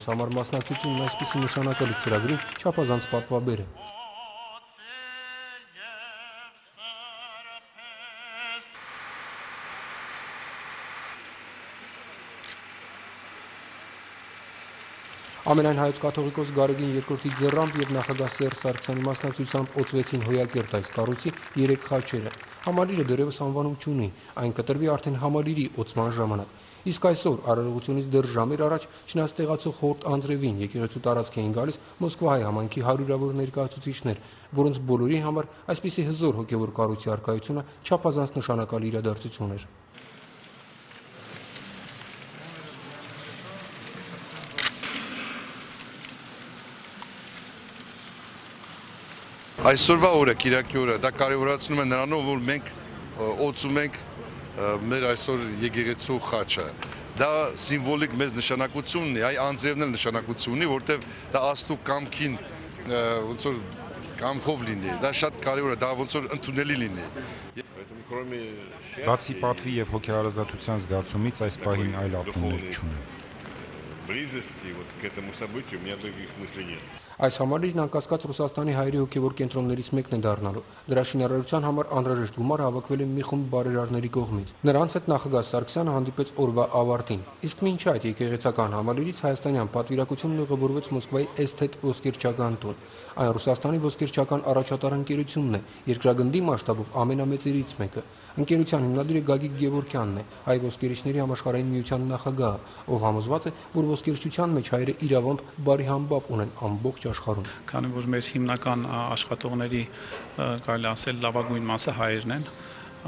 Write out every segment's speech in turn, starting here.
Համար մասնակցությունն այսպիսի նշանակալից ծրագրի չափազանց պատվաբեր է։ Ամենայն հայոց կաթողիկոս Գարեգին II-ի ձեռամբ եւ նախագահ Սերժ Սարգսյանի մասնակցությամբ օծվեցին հոյակերտ այս կառույցի 3 խաչերը։ Համալիրը դեռևս անվանում չունի, այն կտրվի արդեն համալիրի օծման ժամանակ։ Իսկ այսօր արարողությունից դեռ ժամեր առաջ չնայած Հորտ Անձրևին եկեղեցու տարածք էին գալիս Մոսկվայի համայնքի հարյուրավոր ներկայացուցիչներ, որոնց բոլորի համար այսպիսի հզոր հոգևոր կառույցի առկայությունը չափազանց նշանակալի իրադարձություն էր։ Այսօրվա օրը, Կիրակի օրը, դա կարևորացնում է նրանով, որ մենք օծում ենք մեր այսօր եկեղեցու խաչը։ Դա սիմվոլիկ մեծ նշանակություն ունի, այ անձրևն էլ նշանակություն ունի, որտեղ դա Աստծո կամքին ոնց որ կամքով լինի։ Դա շատ կարևոր է, դա ոնց որ ընդունելի լինի։ Բացի պատվի եւ հոգեհարազատության զգացումից այս պահին այլ ապրումներ չունեմ։ Близости вот к этому событию у меня других мыслей нет. Այս համալիրն անկասկած Ռուսաստանի հայերի հոգևոր կենտրոններից մեկն է դառնալու։ Դրա շինարարության համար անհրաժեշտ գումարը հավաքվել է մի խումբ բարերարների կողմից։ Նրանց հետ նախագահ Սարգսյանը հանդիպեց օրվա ավարտին։ Իսկ մինչ այդ եկեղեցական համալիրից հայաստանյան պատվիրակությունն ուղևորվեց Մոսկվայի Էսթետ ոսկերչական տուն։ Այն Ռուսաստանի ոսկերչական առաջատար ընկերությունն է, երկրագնդի մասշտաբով ամենամեծերից մեկը։ Ընկերության հիմնադիրը Գագիկ Գևորգյանն է, հայ ոսկերիչների համաշխարհային միության նախագահը, ով համոզված է, որ ոսկերչության մեջ հայերը իրավամբ բարի համբավ ունեն ամբողջ աշխարհում։ Քանի որ մեր հիմնական աշխատողների կարելի ասել լավագույն մասը հայերն են,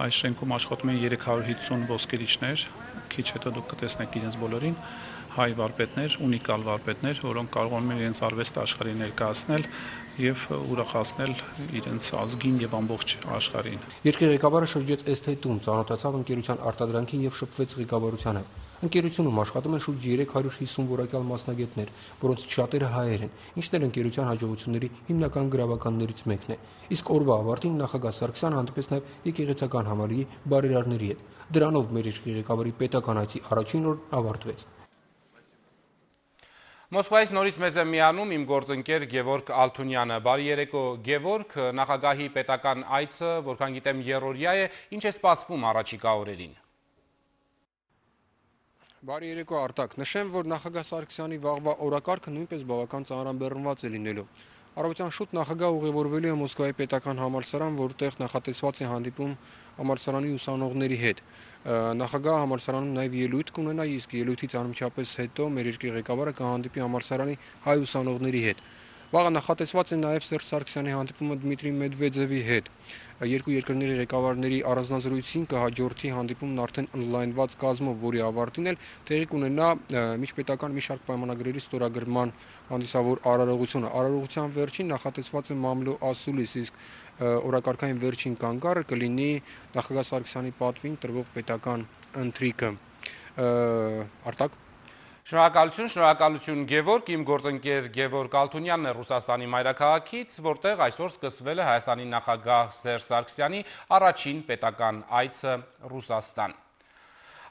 այս շենքում աշխատում են 350 ոսկերիչներ, քիչ հետո դուք կտեսնեք իրենց բոլորին, հայ վարպետներ, ունիկալ վարպետներ, որոնք կարողանում են իրենց արվեստը աշխարհին ներկայացնել եւ ուրախացնել իրենց ազգին եւ ամբողջ աշխարհին։ Երկրի ղեկավարը շրջեց Էսթետում, ծանոթացավ ընկերության արտադրանքին եւ շփվեց ղեկավարությանը։ Ընկերությունում աշխատում են շուրջ 350 որակյալ մասնագետներ, որոնց շատերը հայեր են, ինչն էլ ընկերության հաջողությունների հիմնական գրավականներից մեկն է։ Իսկ օրվա ավարտին նախագահ Սարգսյանը հանդիպեց նաեւ եկեղեցական համալիրի բարերարների հետ։ Դրանով մեր երկրի ղեկավարի պետական այցի առաջին օրն ավարտվեց։ Մոսկվայից նորից մեզ է միանում իմ գործընկեր Գևորգ Ալթունյանը։ Բարի երեկո Գևորգ, նախագահի պետական այցը, որքան գիտեմ երրորդյա է, ինչ է սպասվում առաջիկա օրերին։ Բարի երեկո Արտակ, նշեմ, որ նախագահ Սարգսյանի վաղվա օրակարգը նույնպես բավական ծանրաբեռնված է լինելու։ Առավոտյան շուտ նախագահ ուղևորվելու է Մոսկվայի պետական համալսարան, որտեղ նախատեսված է հանդիպում համալսարանի ուսանողների հետ։ Նախագահը համալսարանում նաև ելույթ կունենա, իսկ ելույթից անմիջապես հետո մեր երկրի ղեկավարը կհանդիպի համալսարանի հայ ուսանողների հետ։ Վաղը նախատեսված է նաև Սերժ Սարգսյանի հանդիպումը Դմիտրի Մեդվեդևի հետ։ Երկու երկրների ղեկավարների առանձնազրույցին կհաջորդի հանդիպումն արդեն օնլայնված կազմով, որի ավարտին էլ տեղի կունենա միջպետական մի շարք պայմանագրերի ստորագրման հանդիսավոր արարողությունը։ Արարողության վերջին նախատեսված է մամլո ասուլիս, իսկ օրակարգային վերջին կանգառը կլինի նախագահ Սարգսյանի պատվին տրվող պետական ընթրիքը։ Արտակ Շնորհակալություն Գևորգ, իմ գործընկեր Գևորգ Ալթունյանն է Ռուսաստանի մայրաքաղաքից, որտեղ այսօր սկսվել է Հայաստանի նախագահ Սերժ Սարգսյանի առաջին պետական այցը Ռուսաստան։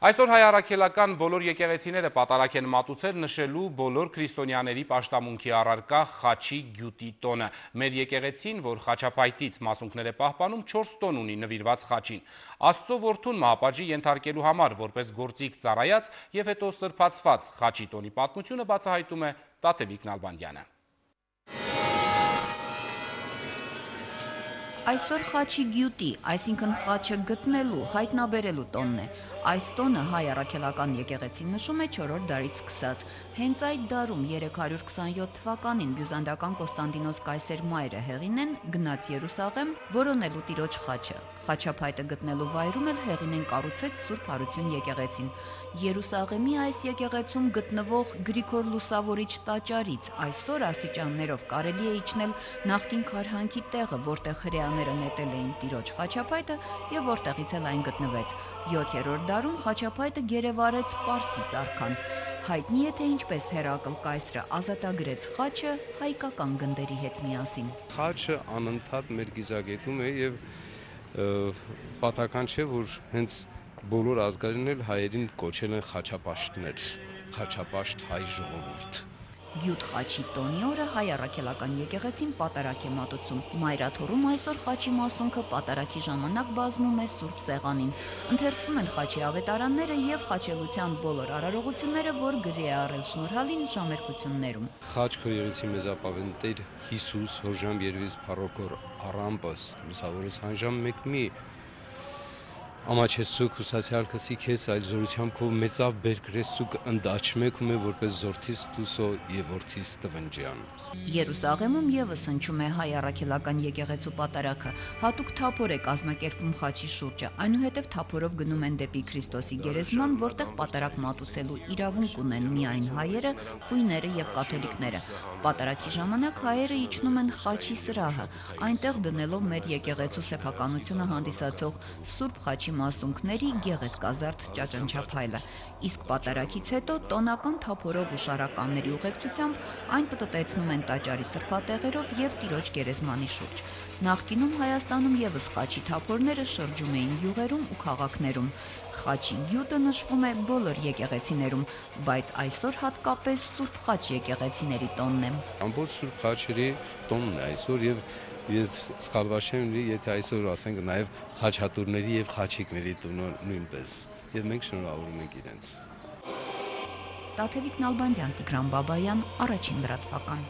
Այսօր հայ առաքելական բոլոր եկեղեցիները պատարակ են մատուցել նշելու բոլոր քրիստոնյաների պաշտամունքի առարկա խաչի գյուտի տոնը։ Մեր եկեղեցին, որ խաչապայթից մասունքներ է պահպանում, 4 տոն ունի նվիրված խաչին։ Աստծո որդուն մահապատժի ենթարկելու համար որպես գործիք ծառայած եւ հետո սրբացված խաչի տոնի պատմությունը բացահայտում է Տաթևիկ Նալբանդյանը։ Այսօր խաչի գյուտի, այսինքն խաչը գտնելու, հայտնաբերելու տոնն է։ Այս տոնը հայ առաքելական եկեղեցին նշում է 4-րդ դարից սկսած։ Հենց այդ դարում 327 թվականին բյուզանդական Կոստանդինոս կայսեր մայրը Հեղինեն գնաց Երուսաղեմ որոնելու տիրոջ խաչը։ Խաչապայտը գտնելու վայրում էլ Հեղինեն կառուցեց Սուրբ Հարություն եկեղեցին։ Երուսաղեմի այս եկեղեցում գտնվող Գրիգոր Լուսավորիչ տաճարից այսօր աստիճաններով կարելի է իջնել նախկին քարհանքի տեղը, որտեղ հրեաները նետել էին տիրոջ խաչապայտը եւ որտեղից էլ այն գտնվեց։ 7-րդ դարում խաչապայտը գերեվարեց Պարսից արքան։ Հայտնի է թե ինչպես Հերակլ կայսրը ազատագրեց խաչը հայկական գնդերի հետ միասին։ Խաչը անընդհատ մեր գիզակետում է եւ պատահական չէ, որ հենց բոլոր ազգերին էլ հայերին կոչել են խաչապաշտներ, խաչապաշտ հայ ժողովուրդ։ Գյուտ խաչի տոնի օրը հայ առաքելական եկեղեցին պատարակ է մատուցում։ Մայրաթորում այսօր խաչի մասունքը պատարակի ժամանակ բազմում է Սուրբ Սեղանին։ Ընթերցվում են խաչի ավետարանները եւ խաչելության բոլոր արարողությունները, որ գրի է առել շնորհալին ժամերկություններում։ Խաչ քրիերեցի մեզապավեն Տեր Հիսուս հորժամ երվից փառոքոր առամբս լուսավորս հանժամ մեկ մի Ամաչեսուկ հուսացյալ կսի քեզ այլ զորությամբ քով մեծավ բերկրեսուկ ընդաչմեք ու մե որպես զորթիս դուսո եւ որդիս տվնջյան։ Երուսաղեմում եւս հնչում է հայ առաքելական եկեղեցու պատարակը։ Հատուկ թափոր է կազմակերպվում խաչի շուրջը։ Այնուհետև թափորով գնում են դեպի Քրիստոսի գերեզման, որտեղ պատարակ մատուցելու իրավունք ունեն միայն հայերը, հույները եւ կաթոլիկները։ Պատարակի ժամանակ հայերը իջնում են խաչի սրահը, այնտեղ դնելով մեր եկեղեցու սեփականությունը հանդիսացող Սուրբ խաչի մասունքների գեղեցկազարդ ճաճանչափայլը, իսկ պատարակից հետո տոնական թափորով ու շարականների ուղեկցությամբ այն պտտեցնում են տաճարի սրբատեղերով եւ տիրոջ գերեզմանի շուրջ։ Նախկինում Հայաստանում եւս խաչի թափորները շրջում էին յուղերում ու քաղաքներում։ Խաչի գյուտը նշվում է բոլոր եկեղեցիներում, բայց այսօր հատկապես Սուրբ խաչ եկեղեցիների տոնն է։ Ամբողջ Սուրբ խաչերի տոնն է այսօր եւ ես սխալվաշեմ լինի, եթե այսօր ասենք նաև խաչատուրների եւ խաչիկների տունը նույնպես։ Եվ մենք շնորհավորում ենք իրենց։ Տաթևիկ Նալբանդյան, Տիգրան Բաբայան, Առաջին լրատվական։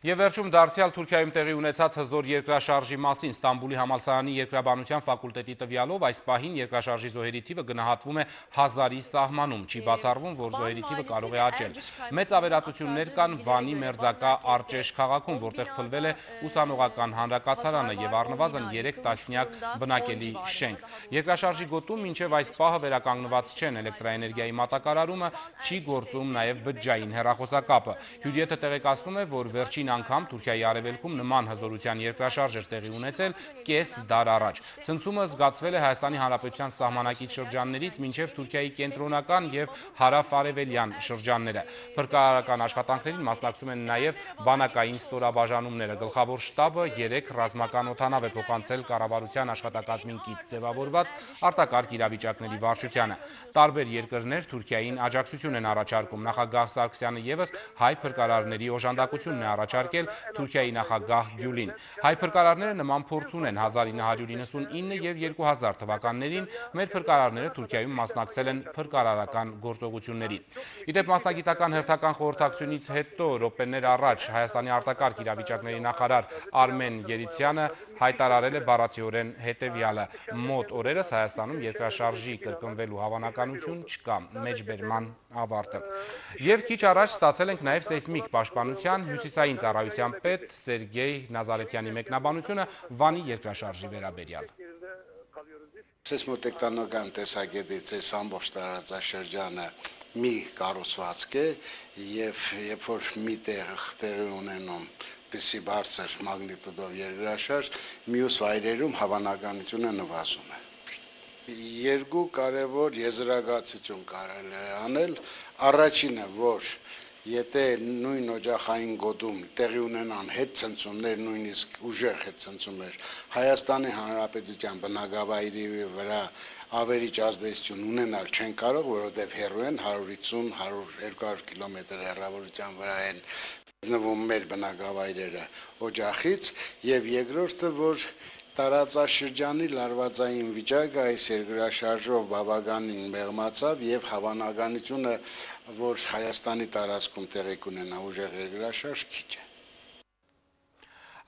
Եվ վերջում դարձյալ Թուրքիայում տեղի ունեցած հզոր երկրաշարժի մասին Ստամբուլի համալսարանի երկրաբանության ֆակուլտետի տվյալով այս պահին երկրաշարժի զոհերի թիվը գնահատվում է 1000-ի սահմանում, չի բացառվում, որ զոհերի թիվը կարող է աճել։ Մեծ ավերածություններ կան Վանի մերձակա Արճեշ քաղաքում, որտեղ փլվել է ուսանողական հանրակացարանը եւ առնվազն 3 տասնյակ բնակելի շենք։ Երկրաշարժի գոտում մինչև այս պահը վերականգնված չեն էլեկտրաէներգիայի մատակարարումը, չի գործում նաեւ բջջային հեռախոսակապը։ Հյուրիեթը տեղեկացնում է, որ վերջին անգամ Թուրքիայի արևելքում նման հզորության երկրաշարժ էր տեղի ունեցել կես դար առաջ։ Ցնցումը զգացվել է Հայաստանի Հանրապետության սահմանակից շրջաններից մինչև Թուրքիայի կենտրոնական եւ հարավ-արևելյան շրջանները։ Փրկարարական աշխատանքներին մասնակցում են նաեւ բանակային ստորաբաժանումները։ Գլխավոր շտաբը 3 ռազմական օդանավ է փոխանցել կառավարության աշխատակազմին կից ձևավորված արտակարգ իրավիճակների վարչությանը։ Տարբեր երկրներ Թուրքիային աջակցություն են առաջարկում։ Նախագահ Սարգսյանը եւս հայ փրկարարների օժանդակությունն է առաջարկել Թուրքիայի նախագահ Գյուլին։ Հայ փրկարարները նման փորձ ունեն 1999 եւ 2000 թվականներին մեր փրկարարները Թուրքիայում մասնակցել են փրկարարական գործողությունների։ Իդեպ մասնագիտական հերթական խորհրդակցությունից հետո րոպեներ առաջ Հայաստանի արտակարգ իրավիճակների նախարար Արմեն Երիցյանը հայտարարել է բառացիորեն հետևյալը. մոտ օրերս Հայաստանում երկրաշարժի կրկնվելու հավանականություն չկա, մեջբերման ավարտը։ Եվ քիչ առաջ ստացել ենք նաև սեյսմիկ պաշտպանության հյուսիսային ծառայության պետ Սերգեյ Նազարեթյանի մեկնաբանությունը Վանի երկրաշարժի վերաբերյալ։ Սեյսմոտեկտոնական տեսակետից այս ամբողջ տարածաշրջանը մի կառուցվածք է եւ երբ որ մի տեղի ունենում պիսի բարձր մագնիտուդով երկրաշարժ, մյուս վայրերում հավանականությունը նվազում է։ Երկու կարևոր եզրակացություն կարելի է անել, առաջինը, որ եթե նույն օջախային գոտում տեղի ունենան հետցնցումներ, նույնիսկ ուժեղ հետցնցումներ, Հայաստանի Հանրապետության բնակավայրի վրա ավերիչ ազդեցություն ունենալ չեն կարող, որովհետև հեռու են 150-200 կիլոմետր հեռավորության վրա են գտնվում մեր բնակավայրերը օջախից, եւ երկրորդը, որ տարածաշրջանի լարվածային վիճակը այս երկրաշարժով բավականին մեղմացավ եւ հավանականությունը, որ Հայաստանի տարածքում տեղի կունենա ուժեղ երկրաշարժ, քիչ է։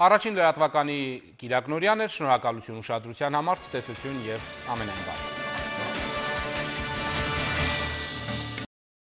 Առաջին լրատվականի Կիրակ Նորյանն էր, շնորհակալություն ուշադրության համար, ցտեսություն եւ ամենայն բարի։